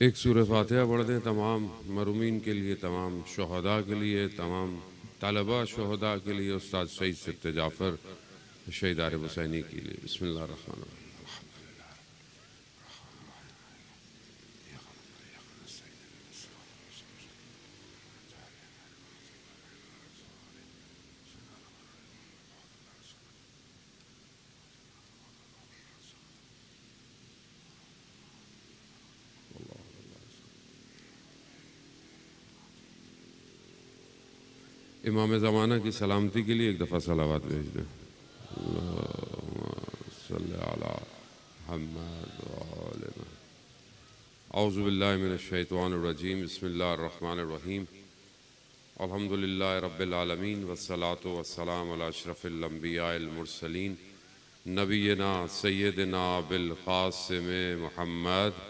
ایک سورہ فاتحہ پڑھ دیں تمام مرحومین کے لیے، تمام شہداء کے لیے، تمام طلبہ شہداء کے لیے، استاد سعید سبت جعفر شہید عارف حسینی کے لیے۔ بسم اللہ الرحمن الرحیم۔ امام زمانہ کی سلامتی کے لیے ایک دفعہ صلوات بھیج دیں۔ اللہم صلی علی محمد وآل محمد۔ اعوذ باللہ من الشیطان الرجیم، بسم اللہ الرحمن الرحیم۔ الحمدللہ رب العالمین والصلاة والسلام علی اشرف الانبیاء المرسلین نبینا سیدنا بالقاسم محمد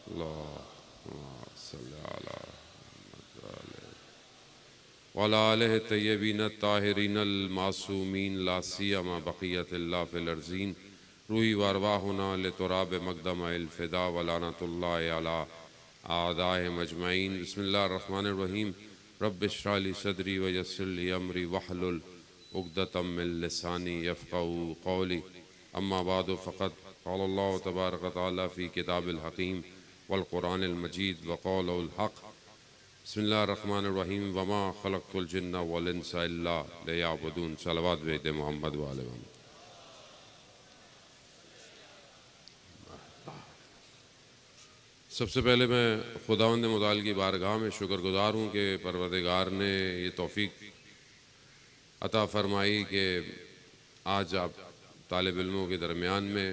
اللہم صلی علی وعلی آلہ طیبین الطاہرین المعصومین لا سیما بقیت اللہ فی الارضین روحی وارواحنا لتراب مقدم الفدا ولعنت اللہ علی اعدائهم اجمعین۔ بسم اللہ الرحمن الرحیم۔ رب اشرح لی صدری ویسر لی امری واحلل عقدۃ من لسانی یفقہوا قولی، اما بعد فقد قال اللہ تبارک وتعالی فی کتاب الحکیم والقرآن المجید وقول الحق۔ بسم اللہ الرحمن الرحیم۔ وما خلقت الجن والانس الا لیعبدون۔ صلوات بھیج محمد وآل محمد۔ سب سے پہلے میں خداوند متعال کی بارگاہ میں شکر گزار ہوں کہ پروردگار نے یہ توفیق عطا فرمائی کہ آج آپ طالب علموں کے درمیان میں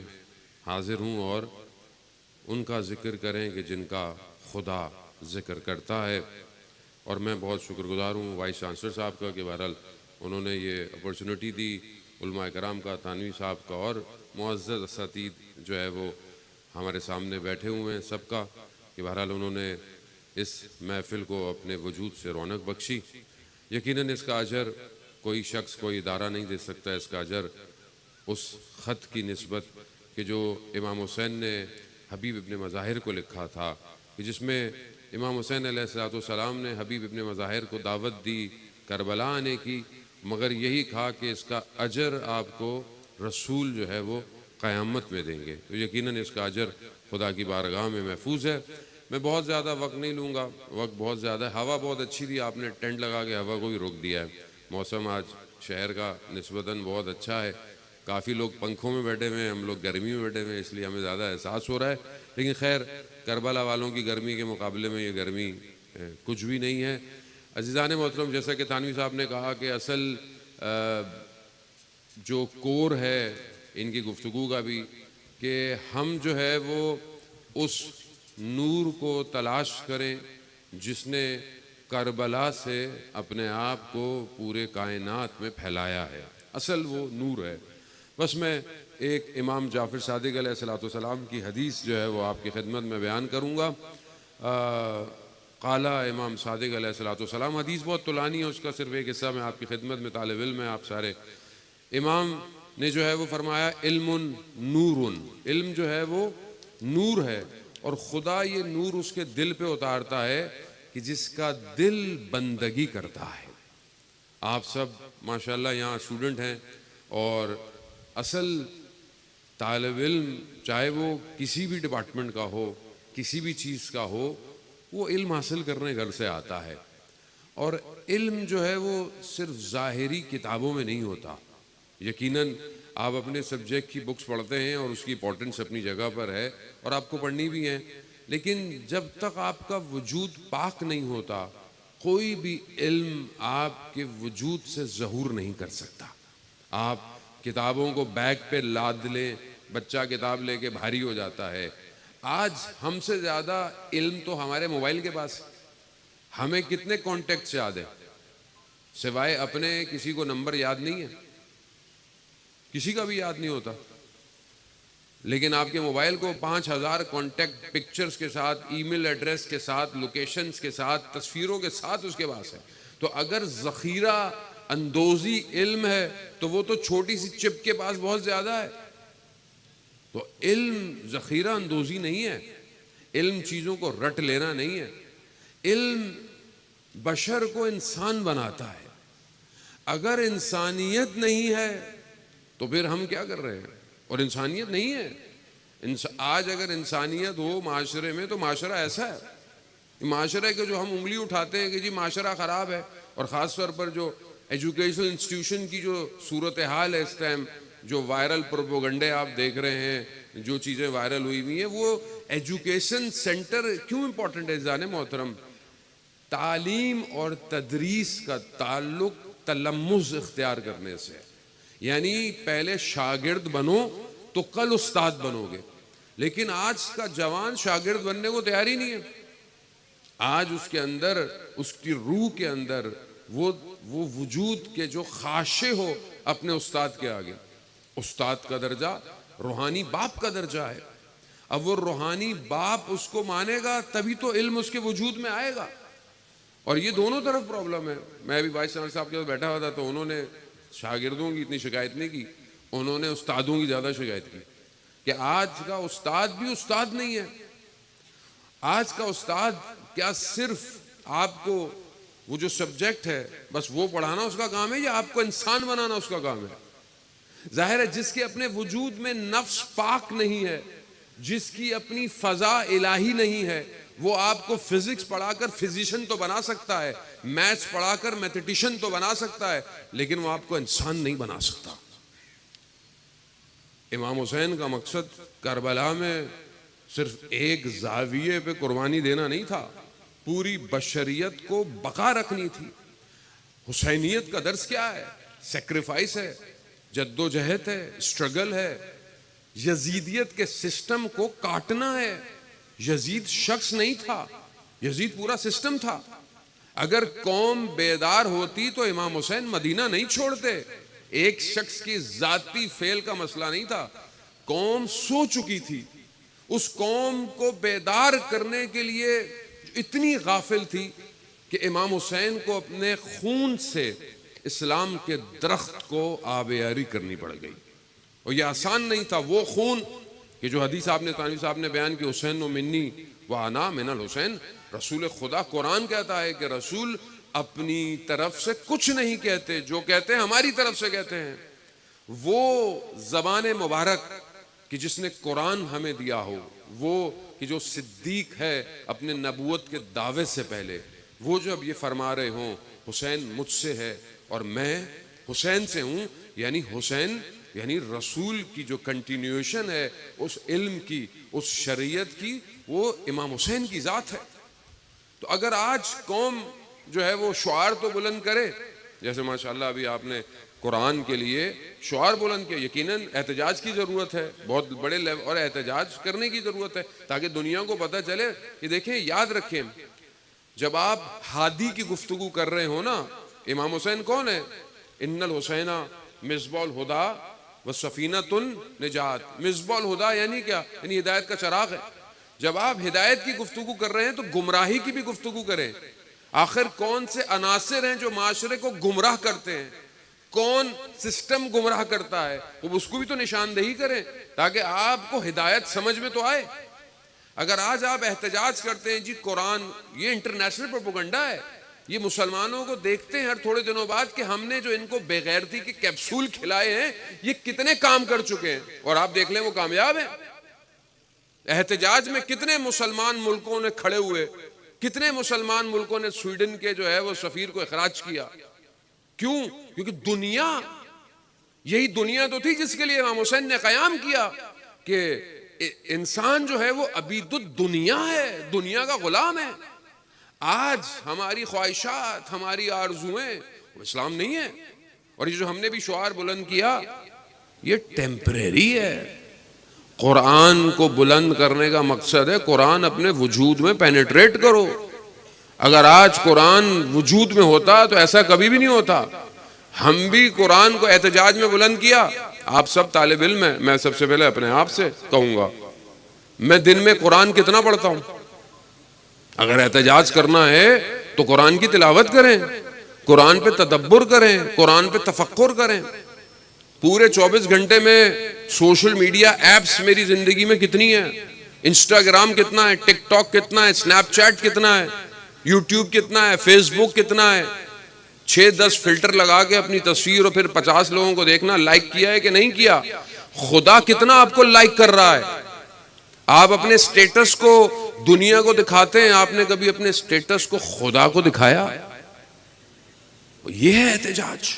حاضر ہوں اور ان کا ذکر کریں کہ جن کا خدا ذکر کرتا ہے۔ اور میں بہت شکر گزار ہوں وائس چانسلر صاحب کا کہ بہرحال انہوں نے یہ اپرچونٹی دی، علماء کرام کا، تھانوی صاحب کا، اور معزز اساتید جو ہے وہ ہمارے سامنے بیٹھے ہوئے ہیں سب کا، کہ بہرحال انہوں نے اس محفل کو اپنے وجود سے رونق بخشی۔ یقیناً اس کا اجر کوئی شخص، کوئی ادارہ نہیں دے سکتا۔ اس کا اجر اس خط کی نسبت کہ جو امام حسین نے حبیب ابن مظاہر کو لکھا تھا، کہ جس میں امام حسین علیہ السلام نے حبیب ابن مظاہر کو دعوت دی کربلا آنے کی، مگر یہی کہا کہ اس کا اجر آپ کو رسول جو ہے وہ قیامت میں دیں گے۔ تو یقیناً اس کا اجر خدا کی بارگاہ میں محفوظ ہے۔ میں بہت زیادہ وقت نہیں لوں گا، وقت بہت زیادہ ہے۔ ہوا بہت اچھی تھی، آپ نے ٹینٹ لگا کے ہوا کو بھی روک دیا ہے۔ موسم آج شہر کا نسبتاً بہت اچھا ہے، کافی لوگ پنکھوں میں بیٹھے ہوئے ہیں، ہم لوگ گرمی میں بیٹھے ہوئے ہیں، اس لیے ہمیں زیادہ احساس ہو رہا ہے۔ لیکن خیر، کربلا والوں کی گرمی کے مقابلے میں یہ گرمی کچھ بھی نہیں ہے۔ عزیزان محترم، جیسا کہ تھانوی صاحب نے کہا کہ اصل جو کور ہے ان کی گفتگو کا بھی، کہ ہم جو ہے وہ اس نور کو تلاش کریں جس نے کربلا سے اپنے آپ کو پورے کائنات میں پھیلایا ہے۔ اصل وہ نور ہے۔ بس میں ایک امام جعفر صادق علیہ السلام کی حدیث جو ہے وہ آپ کی خدمت میں بیان کروں گا۔ قال امام صادق علیہ السلام، حدیث بہت طولانی ہے، اس کا صرف ایک حصہ میں آپ کی خدمت میں، طالب علم ہے آپ سارے۔ امام نے جو ہے وہ فرمایا علم نور، علم جو ہے وہ نور ہے، اور خدا یہ نور اس کے دل پہ اتارتا ہے کہ جس کا دل بندگی کرتا ہے۔ آپ سب ماشاءاللہ یہاں اسٹوڈنٹ ہیں، اور اصل طالب علم چاہے وہ کسی بھی ڈپارٹمنٹ کا ہو، کسی بھی چیز کا ہو، وہ علم حاصل کرنے گھر سے آتا ہے۔ اور علم جو ہے وہ صرف ظاہری کتابوں میں نہیں ہوتا۔ یقیناً آپ اپنے سبجیکٹ کی بکس پڑھتے ہیں اور اس کی امپورٹنس اپنی جگہ پر ہے اور آپ کو پڑھنی بھی ہے، لیکن جب تک آپ کا وجود پاک نہیں ہوتا، کوئی بھی علم آپ کے وجود سے ظہور نہیں کر سکتا۔ آپ کتابوں کو بیگ پہ لاد لیں، بچہ کتاب لے کے بھاری ہو جاتا ہے۔ آج ہم سے زیادہ علم تو ہمارے موبائل کے پاس۔ ہمیں کتنے کانٹیکٹس یاد ہیں؟ سوائے اپنے کسی کو نمبر یاد نہیں ہے، کسی کا بھی یاد نہیں ہوتا۔ لیکن آپ کے موبائل کو 5000 کانٹیکٹ پکچرز کے ساتھ، ای میل ایڈریس کے ساتھ، لوکیشنز کے ساتھ، تصویروں کے ساتھ اس کے پاس ہے۔ تو اگر ذخیرہ اندوزی علم ہے تو وہ تو چھوٹی سی چپ کے پاس بہت زیادہ ہے۔ تو علم ذخیرہ اندوزی نہیں ہے، علم چیزوں کو رٹ لینا نہیں ہے، علم بشر کو انسان بناتا ہے۔ اگر انسانیت نہیں ہے تو پھر ہم کیا کر رہے ہیں؟ اور انسانیت نہیں ہے۔ آج اگر انسانیت ہو معاشرے میں تو معاشرہ ایسا ہے، معاشرے کے جو ہم انگلی اٹھاتے ہیں کہ جی معاشرہ خراب ہے، اور خاص طور پر جو ایجوکیشن انسٹیٹیوشن کی جو صورتحال ہے اس ٹائم، جو وائرل پروپیگنڈے آپ دیکھ رہے ہیں، جو چیزیں وائرل ہوئی ہوئی ہیں، وہ ایجوکیشن سینٹر کیوں امپورٹنٹ ہے عزیزان محترم؟ تعلیم اور تدریس کا تعلق تلمذ اختیار کرنے سے، یعنی پہلے شاگرد بنو تو کل استاد بنو گے، لیکن آج کا جوان شاگرد بننے کو تیار ہی نہیں ہے۔ آج اس کے اندر، اس کی روح کے اندر وہ وجود کے جو خاشع ہو اپنے استاد کے آگے۔ استاد کا درجہ روحانی باپ کا درجہ ہے۔ اب وہ روحانی باپ اس کو مانے گا تبھی تو علم اس کے وجود میں آئے گا، اور یہ دونوں طرف پرابلم ہے۔ میں ابھی وائس چانسلر صاحب کے ساتھ بیٹھا ہوا تھا تو انہوں نے شاگردوں کی اتنی شکایت نہیں کی، انہوں نے استادوں کی زیادہ شکایت کی کہ آج کا استاد بھی استاد نہیں ہے۔ آج کا استاد کیا صرف آپ کو وہ جو سبجیکٹ ہے بس وہ پڑھانا اس کا کام ہے، یا آپ کو انسان بنانا اس کا کام ہے؟ ظاہر ہے جس کے اپنے وجود میں نفس پاک نہیں ہے، جس کی اپنی فضا الہی نہیں ہے، وہ آپ کو فزکس پڑھا کر فزیشین تو بنا سکتا ہے، میتھس پڑھا کر میتھیٹیشین تو بنا سکتا ہے، لیکن وہ آپ کو انسان نہیں بنا سکتا۔ امام حسین کا مقصد کربلا میں صرف ایک زاویے پہ قربانی دینا نہیں تھا، پوری بشریت کو بقا رکھنی تھی۔ حسینیت کا درس کیا ہے؟ سیکریفائس ہے، جد و جہد ہے، اسٹرگل ہے، یزیدیت کے سسٹم کو کاٹنا ہے۔ یزید شخص نہیں تھا، یزید پورا سسٹم تھا۔ اگر قوم بیدار ہوتی تو امام حسین مدینہ نہیں چھوڑتے۔ ایک شخص کی ذاتی فعل کا مسئلہ نہیں تھا، قوم سو چکی تھی۔ اس قوم کو بیدار کرنے کے لیے اتنی غافل تھی کہ امام حسین کو اپنے خون سے اسلام کے درخت کو آبیاری کرنی پڑ گئی، اور یہ آسان نہیں تھا۔ وہ خون کہ جو حدیث آپ نے تانوی صاحب نے بیان کی، حسین و منی و انا من الحسین، رسول خدا قرآن کہتا ہے کہ رسول اپنی طرف سے کچھ نہیں کہتے، جو کہتے ہیں ہماری طرف سے کہتے ہیں۔ وہ زبان مبارک کہ جس نے قرآن ہمیں دیا ہو، وہ کہ جو صدیق ہے اپنے نبوت کے دعوے سے پہلے، وہ جب یہ فرما رہے ہوں حسین مجھ سے ہے اور میں حسین سے ہوں، یعنی حسین یعنی رسول کی جو کنٹینیوشن ہے اس علم کی، اس شریعت کی، وہ امام حسین کی ذات ہے۔ تو اگر آج قوم جو ہے وہ شعار تو بلند کرے، جیسے ماشاءاللہ ابھی آپ نے قرآن کے لیے شعار بلند کیا، یقیناً احتجاج کی ضرورت ہے، بہت بڑے لیول اور احتجاج کرنے کی ضرورت ہے تاکہ دنیا کو پتہ چلے کہ دیکھیں، یاد رکھیں، جب آپ ہادی کی گفتگو کر رہے ہو نا، امام حسین کون ہے؟ ان الحسین مصباح الہدیٰ وسفینۃ النجات۔ مصباح الہدیٰ یعنی کیا؟ یعنی ہدایت کا چراغ ہے۔ جب آپ ہدایت کی گفتگو کر رہے ہیں تو گمراہی کی بھی گفتگو کریں۔ آخر کون سے عناصر ہیں جو معاشرے کو گمراہ کرتے ہیں؟ کون سسٹم گمراہ کرتا ہے؟ وہ اس کو بھی تو نشاندہی کریں تاکہ آپ کو ہدایت سمجھ میں تو آئے۔ اگر آج آپ احتجاج کرتے ہیں جی قرآن، یہ انٹرنیشنل پروپیگنڈا ہے، یہ مسلمانوں کو دیکھتے ہیں ہر تھوڑے دنوں بعد کہ ہم نے جو ان کو بے غیرتی کے کیپسول کھلائے ہیں یہ کتنے کام کر چکے ہیں، اور آپ دیکھ لیں وہ کامیاب ہیں۔ احتجاج میں کتنے مسلمان ملکوں نے کھڑے ہوئے، کتنے مسلمان ملکوں نے سویڈن کے جو ہے وہ سفیر کو اخراج کیا۔ کیوں؟ کیونکہ دنیا، یہی دنیا تو تھی جس کے لیے امام حسین نے قیام کیا کہ انسان جو ہے وہ عبید الدنیا ہے، دنیا کا غلام ہے۔ آج ہماری خواہشات، ہماری آرزویں وہ اسلام نہیں ہے، اور یہ جو ہم نے بھی شعار بلند کیا یہ ٹیمپریری ہے۔ قرآن کو بلند کرنے کا مقصد ہے قرآن اپنے وجود میں پینیٹریٹ کرو۔ اگر آج قرآن وجود میں ہوتا تو ایسا کبھی بھی نہیں ہوتا۔ ہم بھی قرآن کو احتجاج میں بلند کیا۔ آپ سب طالب علم ہیں، میں سب سے پہلے اپنے آپ سے کہوں گا میں دن میں قرآن کتنا پڑھتا ہوں؟ اگر احتجاج کرنا ہے تو قرآن کی تلاوت کریں، قرآن پہ تدبر کریں، قرآن پہ تفکر کریں۔ پورے 24 گھنٹے میں سوشل میڈیا ایپس میری زندگی میں کتنی ہیں؟ انسٹاگرام کتنا ہے، ٹک ٹاک کتنا ہے، اسنیپ چیٹ کتنا ہے، یوٹیوب کتنا ہے، فیس بک کتنا ہے، 6-10 فلٹر لگا کے اپنی تصویر اور پھر 50 لوگوں کو دیکھنا لائک کیا ہے کہ نہیں کیا. خدا کتنا آپ کو لائک کر رہا ہے. آپ اپنے سٹیٹس کو دنیا کو دکھاتے ہیں، آپ نے کبھی اپنے سٹیٹس کو خدا کو دکھایا؟ یہ ہے احتجاج.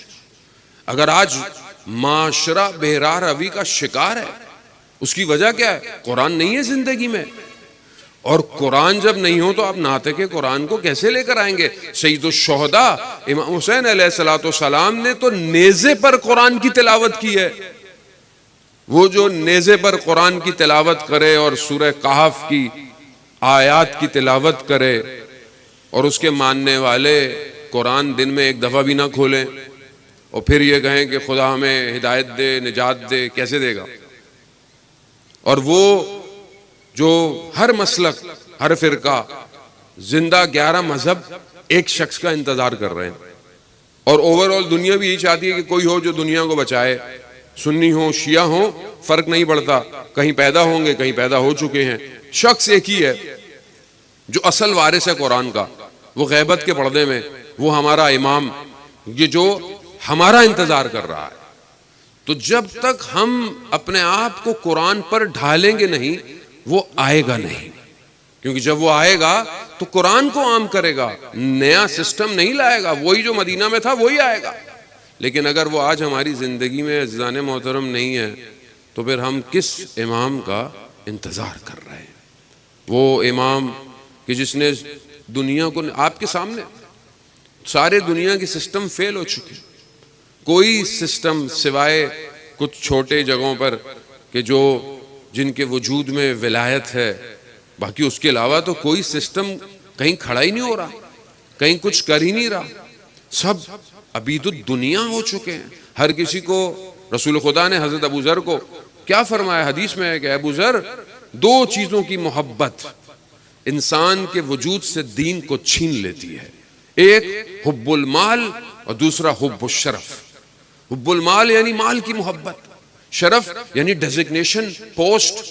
اگر آج معاشرہ بہرا روی کا شکار ہے، اس کی وجہ کیا ہے؟ قرآن نہیں ہے زندگی میں. اور قرآن جب نہیں ہو تو آپ ناطق قرآن کو کیسے لے کر آئیں گے؟ سید الشہداء امام حسین علیہ السلام نے تو نیزے پر قرآن کی تلاوت کی ہے. وہ جو نیزے پر قرآن کی تلاوت کرے اور سورہ کہف کی آیات کی تلاوت کرے اور اس کے ماننے والے قرآن دن میں ایک دفعہ بھی نہ کھولیں اور پھر یہ کہیں کہ خدا ہمیں ہدایت دے، نجات دے، کیسے دے گا؟ اور وہ جو ہر مسلک، ہر فرقہ، زندہ 11 مذہب ایک شخص کا انتظار کر رہے ہیں، اور اوورآل دنیا بھی یہی چاہتی ہے کہ کوئی ہو جو دنیا کو بچائے. سنی ہو، شیعہ ہو، فرق نہیں پڑتا، کہیں پیدا ہوں گے، کہیں پیدا ہو چکے ہیں. شخص ایک ہی ہے جو اصل وارث ہے قرآن کا، وہ غیبت کے پردے میں، وہ ہمارا امام، یہ جو ہمارا انتظار کر رہا ہے. تو جب تک ہم اپنے آپ کو قرآن پر ڈھالیں گے نہیں، وہ آئے گا نہیں. کیونکہ جب وہ آئے گا تو قرآن کو عام کرے گا، نیا سسٹم نہیں لائے گا. وہی جو مدینہ میں تھا وہی آئے گا. لیکن اگر وہ آج ہماری زندگی میں عزیزان محترم نہیں ہے تو پھر ہم کس امام کا انتظار کر رہے ہیں؟ وہ امام کہ جس نے دنیا کو، آپ کے سامنے سارے دنیا کے سسٹم فیل ہو چکے. کوئی سسٹم سوائے کچھ چھوٹے جگہوں پر کہ جو جن کے وجود میں ولایت ہے، باقی اس کے علاوہ تو کوئی سسٹم کہیں کھڑا ہی نہیں ہو رہا، کہیں کچھ کر ہی نہیں رہا. سب عبید الدنیا ہو چکے ہیں. ہر کسی کو رسول خدا نے حضرت ابو ذر کو کیا فرمایا؟ حدیث میں ہے کہ ابو ذر، 2 چیزوں کی محبت انسان کے وجود سے دین کو چھین لیتی ہے. ایک حب المال اور دوسرا حب الشرف. حب المال یعنی مال کی محبت، شرف یعنی ڈیزگنیشن، پوسٹ،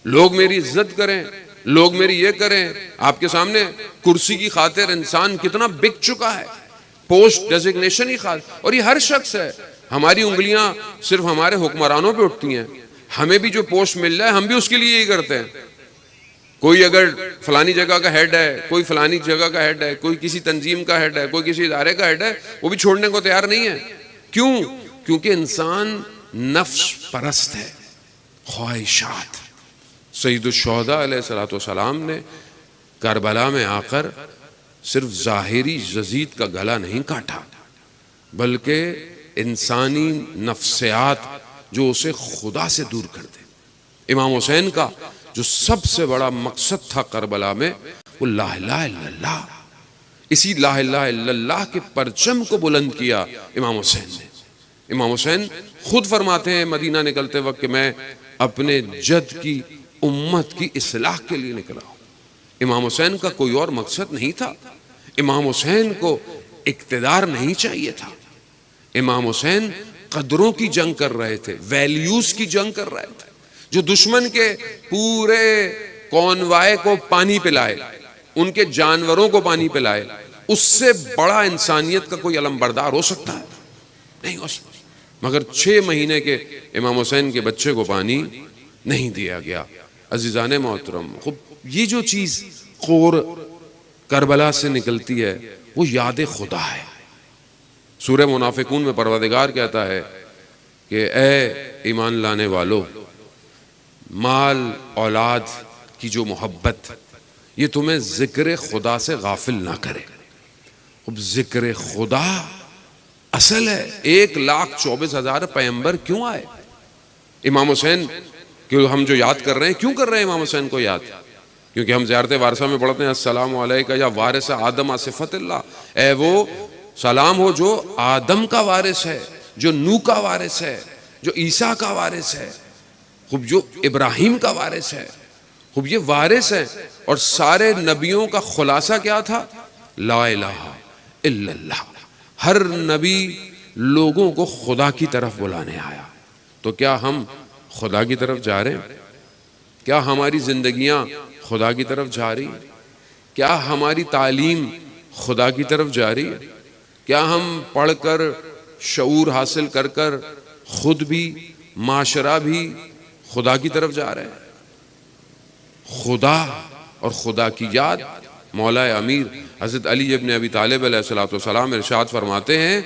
لوگ میری عزت کریں، لوگ میری یہ کریں. آپ کے سامنے کرسی کی خاطر انسان کتنا بک چکا ہے، پوسٹ، ڈیزگنیشن ہی خاطر. اور یہ ہر شخص ہے. ہماری انگلیاں صرف ہمارے حکمرانوں پہ اٹھتی ہیں. ہمیں بھی جو پوسٹ مل جائے ہم بھی اس کے لیے یہی کرتے ہیں. کوئی اگر فلانی جگہ کا ہیڈ ہے، کوئی فلانی جگہ کا ہیڈ ہے، کوئی کسی تنظیم کا ہیڈ ہے، کوئی کسی ادارے کا ہیڈ ہے، وہ بھی چھوڑنے کو تیار نہیں ہے. کیوں؟ کیونکہ انسان نفس پرست ہے، خواہشات. سید الشہداء علیہ السلام نے کربلا میں آ کر صرف ظاہری یزید کا گلا نہیں کاٹا، بلکہ انسانی نفسیات جو اسے خدا سے دور کر دے. امام حسین کا جو سب سے بڑا مقصد تھا کربلا میں، وہ لا الہ الا اللہ. اسی لا الہ الا اللہ کے پرچم کو بلند کیا امام حسین نے. امام حسین خود فرماتے ہیں مدینہ نکلتے وقت کہ میں اپنے جد کی امت کی اصلاح کے لیے نکلا ہوں. امام حسین کا کوئی اور مقصد نہیں تھا. امام حسین کو اقتدار نہیں چاہیے تھا. امام حسین قدروں کی جنگ کر رہے تھے، ویلیوز کی جنگ کر رہے تھے. جو دشمن کے پورے کونوائے کو پانی پلائے، ان کے جانوروں کو پانی پلائے، اس سے بڑا انسانیت کا کوئی علم بردار ہو سکتا ہے؟ نہیں ہو سکتا. مگر 6 مہینے کے امام حسین کے بچے کو پانی نہیں دیا گیا. عزیزان محترم، یہ جو چیز قور کربلا سے نکلتی ہے وہ یاد خدا ہے. سورہ منافقون میں پروردگار کہتا ہے کہ اے ایمان لانے والو، مال اولاد کی جو محبت، یہ تمہیں ذکر خدا سے غافل نہ کرے. اب ذکر خدا اصل ہے. 1,24,000 پیغمبر کیوں آئے؟ امام حسین کہ ہم جو یاد کر رہے ہیں، کیوں کر رہے ہیں امام حسین کو یاد؟ کیونکہ ہم زیارت وارثہ میں پڑھتے ہیں السلام علیکہ یا وارث آدم صفت اللہ. اے وہ سلام ہو جو آدم کا وارث ہے، جو نوح کا وارث ہے، جو عیسیٰ کا وارث ہے، خوب جو ابراہیم کا وارث ہے. خوب یہ وارث ہے. اور سارے نبیوں کا خلاصہ کیا تھا؟ لا الہ الا اللہ. ہر نبی لوگوں کو خدا کی طرف بلانے آیا. تو کیا ہم خدا کی طرف جا رہے ہیں؟ کیا ہماری زندگیاں خدا کی طرف جا رہی ہیں؟ کیا ہماری تعلیم خدا کی طرف جا رہی ہے؟ کیا ہم پڑھ کر شعور حاصل کر کر خود بھی معاشرہ بھی خدا کی طرف جا رہے ہیں؟ خدا اور خدا کی یاد. مولا امیر حضرت علی ابن ابی طالب علیہ الصلوۃ والسلام ارشاد فرماتے ہیں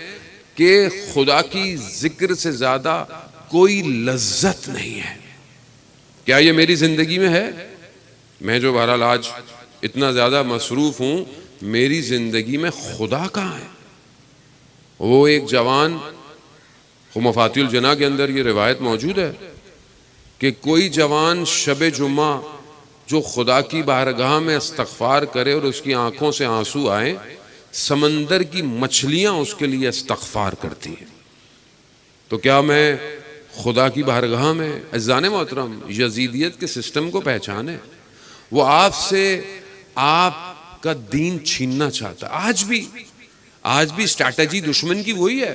کہ خدا کی ذکر سے زیادہ کوئی لذت نہیں ہے. کیا یہ میری زندگی میں ہے؟ میں جو بہرحال آج اتنا زیادہ مصروف ہوں، میری زندگی میں خدا کہاں ہے؟ وہ ایک جوان، مفاتیح الجناح کے اندر یہ روایت موجود ہے کہ کوئی جوان شب جمعہ جو خدا کی بارگاہ میں استغفار کرے اور اس کی آنکھوں سے آنسو آئیں، سمندر کی مچھلیاں اس کے لیے استغفار کرتی ہیں. تو کیا میں خدا کی بارگاہ میں؟ عزیزان محترم، یزیدیت کے سسٹم کو پہچانے. وہ آپ سے آپ کا دین چھیننا چاہتا ہے. آج بھی اسٹریٹجی دشمن کی وہی ہے.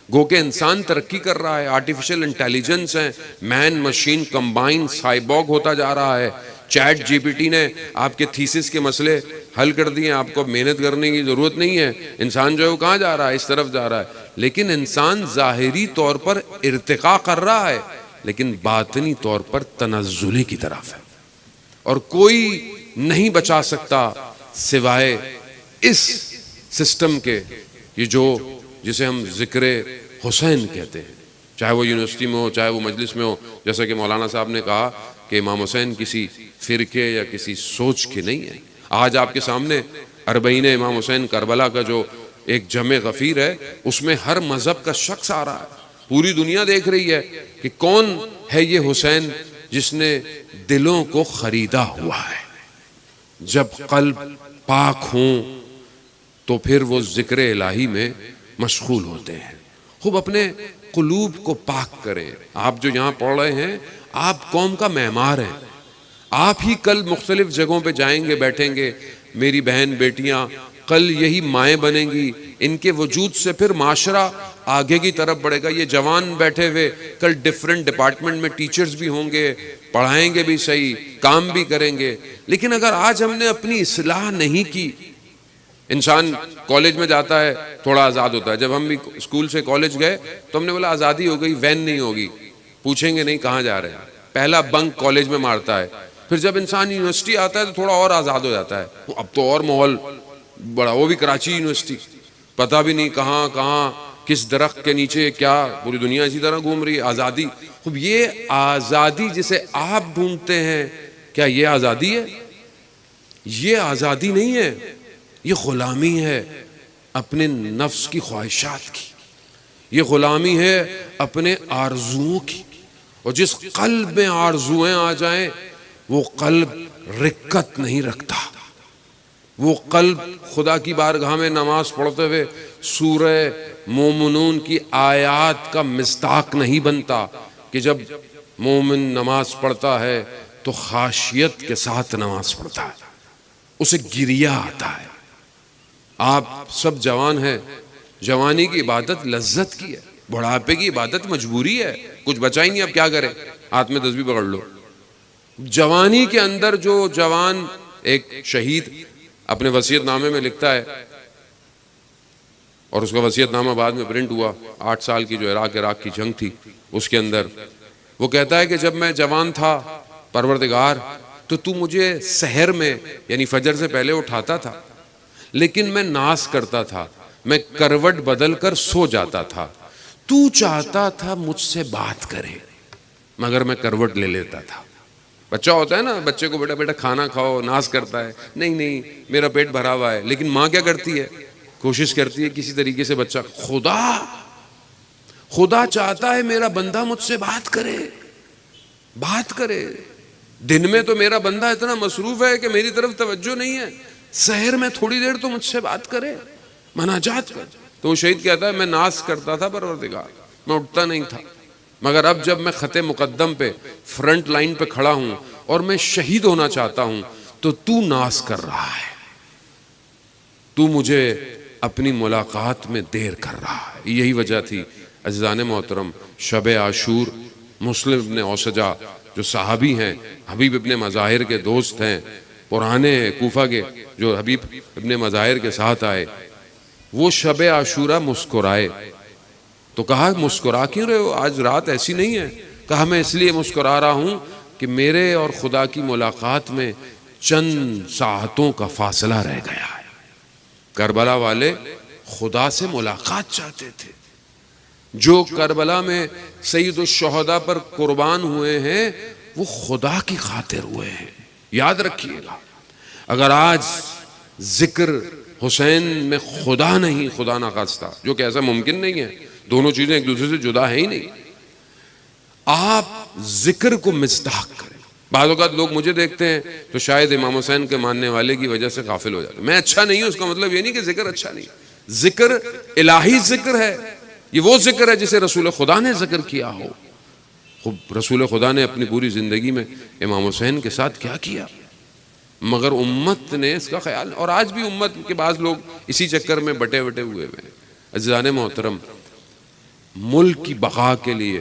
گو کہ انسان ترقی کر رہا ہے، آرٹیفیشل انٹیلیجنس ہے، مین مشین کمبائن سائبورگ ہوتا جا رہا ہے. چیٹ جی پی ٹی نے آپ کے تھیسس کے مسئلے حل کر دیے، آپ کو محنت کرنے کی ضرورت نہیں ہے. انسان جو ہے وہ کہاں جا رہا ہے؟ اس طرف جا رہا ہے. لیکن انسان ظاہری طور پر ارتقاء کر رہا ہے، لیکن باطنی طور پر تنزلی کی طرف ہے. اور کوئی نہیں بچا سکتا سوائے اس سسٹم کے، یہ جسے ہم ذکر حسین کہتے ہیں، چاہے وہ یونیورسٹی میں ہو، چاہے وہ مجلس میں ہو. جیسا کہ مولانا صاحب نے کہا کہ امام حسین کسی فرقے یا کسی سوچ کے نہیں ہے. آج آپ کے سامنے اربعین امام حسین کربلا کا جو ایک جمع غفیر ہے، اس میں ہر مذہب کا شخص آ رہا ہے. پوری دنیا دیکھ رہی ہے کہ کون ہے یہ حسین جس نے دلوں کو خریدا ہوا ہے. جب قلب پاک ہوں تو پھر وہ ذکر الہی میں مشغول ہوتے ہیں. خوب اپنے قلوب کو پاک کریں. آپ جو یہاں پڑھ رہے ہیں، آپ قوم کا معمار ہیں. آپ ہی کل مختلف جگہوں پہ جائیں گے، بیٹھیں گے. میری بہن بیٹیاں کل یہی مائیں بنیں گی. ان کے وجود سے پھر معاشرہ آگے کی طرف بڑھے گا. یہ جوان بیٹھے ہوئے کل ڈیفرنٹ ڈپارٹمنٹ میں ٹیچرز بھی ہوں گے، پڑھائیں گے بھی صحیح، کام بھی کریں گے. لیکن اگر آج ہم نے اپنی اصلاح نہیں کی، انسان کالج میں جاتا ہے تھوڑا آزاد ہوتا ہے. جب ہم بھی اسکول سے کالج گئے تو ہم نے بولا آزادی ہو گئی، وین نہیں ہوگی، پوچھیں گے نہیں کہاں جا رہے ہیں. پہلا بنک کالج میں مارتا ہے. پھر جب انسان یونیورسٹی آتا ہے تو تھوڑا اور آزاد ہو جاتا ہے. اب تو اور ماحول بڑا، وہ بھی کراچی یونیورسٹی، پتہ بھی نہیں کہاں کہاں کس درخت کے نیچے کیا، پوری دنیا اسی طرح گھوم رہی ہے. آزادی. خوب یہ آزادی جسے آپ ڈھونڈتے ہیں، کیا یہ آزادی ہے؟ یہ آزادی نہیں ہے، یہ غلامی ہے اپنے نفس کی خواہشات کی. یہ غلامی ہے اپنے آرزوؤں کی. اور جس قلب میں آرزویں آ جائیں، وہ قلب رکت نہیں رکھتا. وہ قلب خدا کی بارگاہ میں نماز پڑھتے ہوئے سورہ مومنون کی آیات کا مصداق نہیں بنتا کہ جب مومن نماز پڑھتا ہے تو خاشیت کے ساتھ نماز پڑھتا ہے، اسے گریہ آتا ہے. آپ سب جوان ہیں، جوانی کی عبادت لذت کی ہے، بڑھاپے کی عبادت مجبوری ہے. کچھ بچا ہی نہیں، اب کیا کریں؟ ہاتھ میں تسبیح پکڑ لو. جوانی کے اندر جو جوان، ایک شہید اپنے وصیت نامے میں لکھتا ہے، اور اس کا وصیت نامہ بعد میں پرنٹ ہوا، 8 سال کی جو عراق کی جنگ تھی اس کے اندر وہ کہتا ہے کہ جب میں جوان تھا پروردگار تو مجھے سحر میں یعنی فجر سے پہلے اٹھاتا تھا، لیکن میں ناز کرتا تھا، میں کروٹ بدل کر سو جاتا تھا. تو چاہتا تھا مجھ سے بات کرے مگر میں کروٹ لے لیتا تھا. بچہ ہوتا ہے نا، بچے کو بیٹا بیٹا کھانا کھاؤ، ناز کرتا ہے، نہیں میرا پیٹ بھرا ہوا ہے. لیکن ماں کیا کرتی ہے؟ کوشش کرتی ہے کسی طریقے سے بچہ، خدا چاہتا ہے میرا بندہ مجھ سے بات کرے. دن میں تو میرا بندہ اتنا مصروف ہے کہ میری طرف توجہ نہیں ہے، سحر میں تھوڑی دیر تو مجھ سے بات کرے، مناجات کر. تو وہ شہید کہتا ہے میں ناز کرتا تھا پروردگار، میں اٹھتا نہیں تھا، مگر اب جب میں خط مقدم پہ فرنٹ لائن پہ کھڑا ہوں اور میں شہید ہونا چاہتا ہوں تو ناز کر رہا ہے، تو مجھے اپنی ملاقات میں دیر کر رہا ہے. یہی وجہ تھی عزیزان محترم، شب عاشور مسلم ابن اوسجا جو صحابی ہیں، حبیب ابن مظاہر کے دوست ہیں، پرانے کوفہ کے، جو حبیب ابن مظاہر کے ساتھ آئے، وہ شب عاشورہ مسکرائے. تو کہا مسکرا کیوں رہے ہو، آج رات ایسی نہیں ہے؟ کہا میں اس لیے مسکرا رہا ہوں کہ میرے اور خدا کی ملاقات میں چند ساعتوں کا فاصلہ رہ گیا ہے. کربلا والے خدا سے ملاقات چاہتے تھے. جو کربلا میں سید الشہداء پر قربان ہوئے ہیں وہ خدا کی خاطر ہوئے ہیں. یاد رکھیے گا، اگر آج ذکر حسین میں خدا نہیں، خدا نخواستہ، جو کہ ایسا ممکن نہیں ہے، دونوں چیزیں ایک دوسرے سے جدا ہیں ہی نہیں، آپ ذکر کو مصداق کریں. بعض اوقات لوگ مجھے دیکھتے ہیں تو شاید امام حسین کے ماننے والے کی وجہ سے غافل ہو جاتے ہیں. میں اچھا نہیں ہوں اس کا مطلب یہ نہیں کہ ذکر اچھا نہیں. ذکر الہی ذکر ہے، یہ وہ ذکر ہے جسے رسول خدا نے ذکر کیا ہو. رسول خدا نے اپنی پوری زندگی میں امام حسین کے ساتھ کیا کیا، مگر امت نے اس کا خیال، اور آج بھی امت کے بعض لوگ اسی چکر میں بٹے بٹے ہوئے ہیں. عزیزان محترم، ملک کی بقا کے لیے،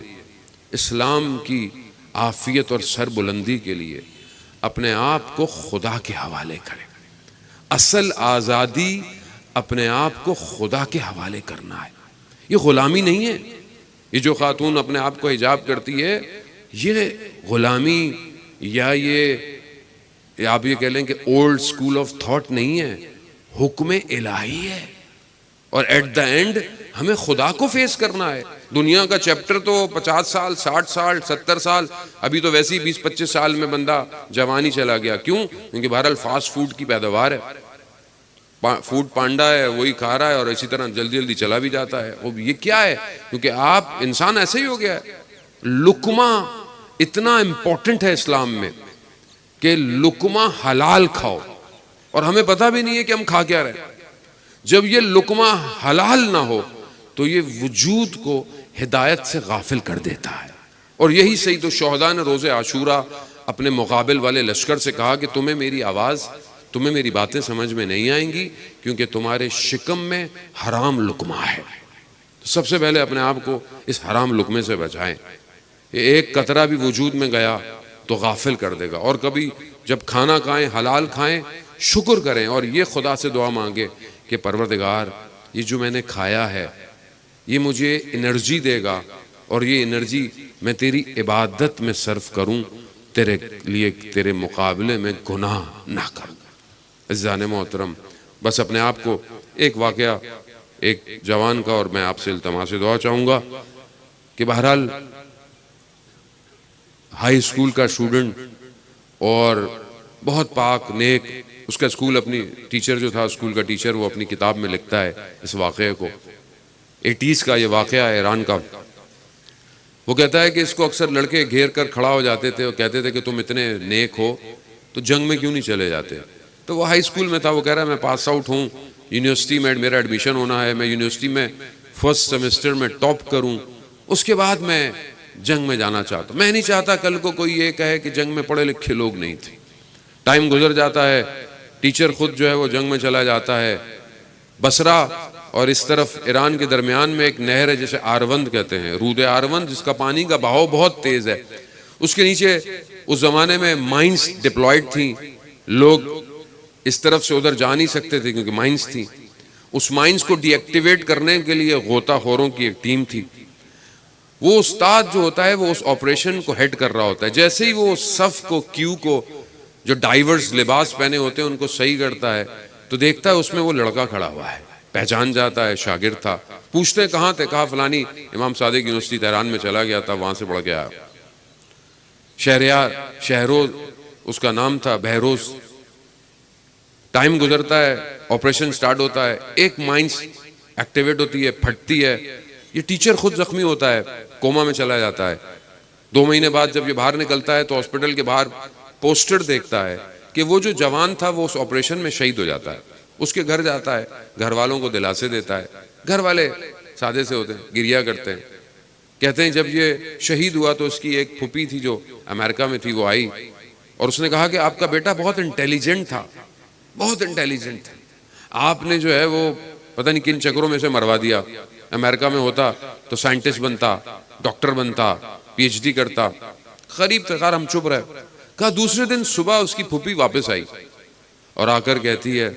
اسلام کی عافیت اور سر بلندی کے لیے اپنے آپ کو خدا کے حوالے کریں. اصل آزادی اپنے آپ کو خدا کے حوالے کرنا ہے. یہ غلامی نہیں ہے. یہ جو خاتون اپنے آپ کو حجاب کرتی ہے یہ غلامی یا یہ آپ یہ کہہ لیں کہ اولڈ سکول آف تھاٹ نہیں ہے، حکم الہی ہے. اور ایٹ دا اینڈ ہمیں خدا کو فیس کرنا ہے. دنیا کا چیپٹر تو 50 سال 60 سال 70 سال، ابھی تو ویسے ہی 20-25 سال میں بندہ جوانی چلا گیا. کیوں؟ کیونکہ بہرحال فاسٹ فوڈ کی پیداوار ہے، فوڈ پانڈا ہے، وہی کھا رہا ہے اور اسی طرح جلدی جلدی چلا بھی جاتا ہے. وہ یہ کیا ہے؟ کیونکہ آپ انسان ایسے ہی ہو گیا ہے. لقمہ اتنا امپورٹنٹ ہے اسلام میں کہ لقمہ حلال کھاؤ، اور ہمیں پتہ بھی نہیں ہے کہ ہم کھا کیا رہے. جب یہ لقمہ حلال نہ ہو تو یہ وجود کو ہدایت سے غافل کر دیتا ہے. اور یہی سید الشہداء نے روز عاشورہ اپنے مقابل والے لشکر سے کہا کہ تمہیں میری آواز، تمہیں میری باتیں سمجھ میں نہیں آئیں گی کیونکہ تمہارے شکم میں حرام لقمہ ہے. سب سے پہلے اپنے آپ کو اس حرام لقمے سے بچائیں. ایک قطرہ بھی وجود میں گیا تو غافل کر دے گا. اور کبھی جب کھانا کھائیں حلال کھائیں، شکر کریں اور یہ خدا سے دعا مانگے کہ پروردگار یہ جو میں نے کھایا ہے یہ مجھے انرجی دے گا اور یہ انرجی میں تیری عبادت میں صرف کروں، تیرے لیے تیرے مقابلے میں گناہ نہ کروں. عزیزان محترم، بس اپنے آپ کو ایک واقعہ ایک جوان کا، اور میں آپ سے التماس دعا چاہوں گا کہ بہرحال ہائی اسکول کا اسٹوڈنٹ اور بہت پاک نیک، اس کا اسکول اپنی ٹیچر جو تھا اسکول کا ٹیچر، وہ اپنی کتاب میں لکھتا ہے اس واقعے کو. 80s کا یہ واقعہ ہے ایران کا. وہ کہتا ہے کہ اس کو اکثر لڑکے گھیر کر کھڑا ہو جاتے تھے اور کہتے تھے کہ تم اتنے نیک ہو تو جنگ میں کیوں نہیں چلے جاتے. تو وہ ہائی اسکول میں تھا. وہ کہہ رہا ہے میں پاس آؤٹ ہوں، یونیورسٹی میں میرا ایڈمیشن ہونا ہے، میں یونیورسٹی میں فرسٹ سیمسٹر میں ٹاپ کروں، اس کے بعد میں جنگ میں جانا چاہتا ہوں. میں نہیں چاہتا کل کو کوئی یہ کہے کہ جنگ میں پڑھے لکھے لوگ نہیں تھے. ٹائم گزر جاتا ہے، ٹیچر خود جو ہے وہ جنگ میں چلا جاتا ہے. بصرہ اور اس طرف ایران کے درمیان میں ایک نہر ہے جسے آروند کہتے ہیں، رود آروند، جس کا پانی کا بہاؤ بہت تیز ہے. اس کے نیچے اس زمانے میں مائنز ڈپلائیڈ تھیں. لوگ اس طرف سے ادھر جا نہیں سکتے تھے کیونکہ مائنز تھیں. اس مائنز کو ڈی ایکٹیویٹ کرنے کے لیے غوطہ خوروں کی ایک ٹیم تھی. وہ استاد جو ہوتا ہے وہ اس آپریشن کو ہیڈ کر رہا ہوتا ہے. جیسے ہی وہ صف کو، کیو کو، جو ڈائیورز لباس پہنے ہوتے ہیں ان کو صحیح کرتا ہے تو دیکھتا ہے اس میں وہ لڑکا کھڑا ہوا ہے. پہچان جاتا ہے، شاگرد تھا. پوچھتے کہاں تھے؟ کہا فلانی امام صادق یونیورسٹی تہران میں چلا گیا تھا، وہاں سے پڑھ کے آیا. شہریار، شہروز اس کا نام تھا، بہروز. ٹائم گزرتا ہے، آپریشن سٹارٹ ہوتا ہے، ایک مائنس ایکٹیویٹ ہوتی ہے، پھٹتی ہے. یہ ٹیچر خود زخمی ہوتا ہے، کوما میں چلا جاتا ہے. 2 مہینے بعد جب یہ باہر نکلتا ہے تو ہاسپٹل کے باہر پوسٹر دیکھتا ہے کہ وہ جو جوان تھا وہ اس آپریشن میں شہید ہو جاتا ہے. اس کے گھر جاتا ہے، گھر والوں کو دلاسے دیتا ہے. گھر والے سادے سے ہوتے ہیں، گریا کرتے ہیں. کہتے ہیں جب یہ شہید ہوا تو اس کی ایک پھوپھی تھی جو امریکہ میں تھی، وہ آئی اور اس نے کہا کہ آپ کا بیٹا بہت انٹیلیجنٹ تھا، بہت انٹیلیجنٹ تھا. آپ نے جو ہے وہ پتہ نہیں کن چکروں میں سے مروا دیا. امریکہ میں ہوتا تو سائنٹسٹ بنتا، ڈاکٹر بنتا، پی ایچ ڈی کرتا. غریب تھے، خیر ہم چپ رہے. کہا دوسرے دن صبح اس کی پھوپھی واپس آئی اور آ کر کہتی ہے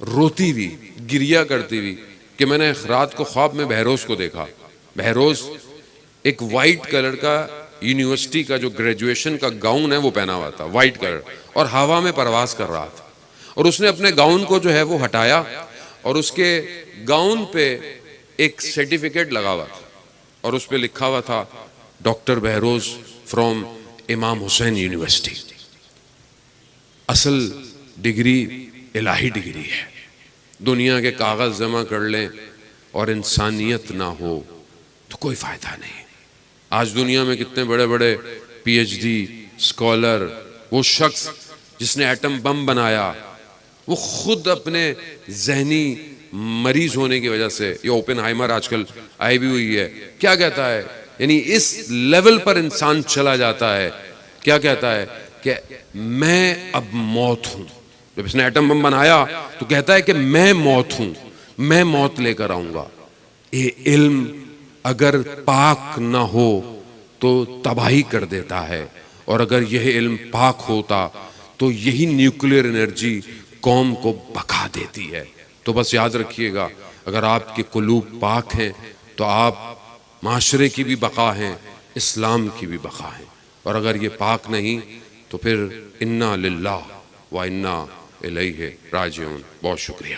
روتی ہوئی، گریا کرتی ہوئی کہ میں نے رات کو خواب میں بہروز کو دیکھا. بہروز ایک وائٹ کلر کا یونیورسٹی کا جو گریجویشن کا گاؤن ہے وہ پہنا ہوا تھا، وائٹ کلر، اور ہوا میں پرواز کر رہا تھا. اور اس نے اپنے گاؤن کو جو ہے وہ ہٹایا اور اس کے گاؤن پہ ایک سرٹیفکیٹ لگا ہوا تھا اور اس پہ لکھا ہوا تھا ڈاکٹر بہروز فرام امام حسین یونیورسٹی. اصل ڈگری الہی ڈگری ہے. دنیا کے کاغذ جمع کر لیں اور انسانیت نہ ہو تو کوئی فائدہ نہیں. آج دنیا میں کتنے بڑے بڑے پی ایچ ڈی اسکالر، وہ شخص جس نے ایٹم بم بنایا وہ خود اپنے ذہنی مریض ہونے کی وجہ سے، یہ اوپن ہائمر آج کل آئی بھی ہوئی ہے، کیا کہتا ہے، یعنی اس لیول پر انسان چلا جاتا ہے. کیا کہتا ہے کہ میں اب موت ہوں. جب اس نے ایٹم بم بنایا تو کہتا ہے کہ میں موت ہوں، میں موت لے کر آؤں گا. یہ علم اگر پاک نہ ہو تو تباہی کر دیتا ہے، اور اگر یہ علم پاک ہوتا تو یہی نیوکلیر انرجی قوم کو بقا دیتی ہے. تو بس یاد رکھیے گا، اگر آپ کے قلوب پاک ہیں تو آپ معاشرے کی بھی بقا ہیں، اسلام کی بھی بقا ہیں. اور اگر یہ پاک نہیں تو پھر انا للہ و انا الیہ راجعون. بہت شکریہ.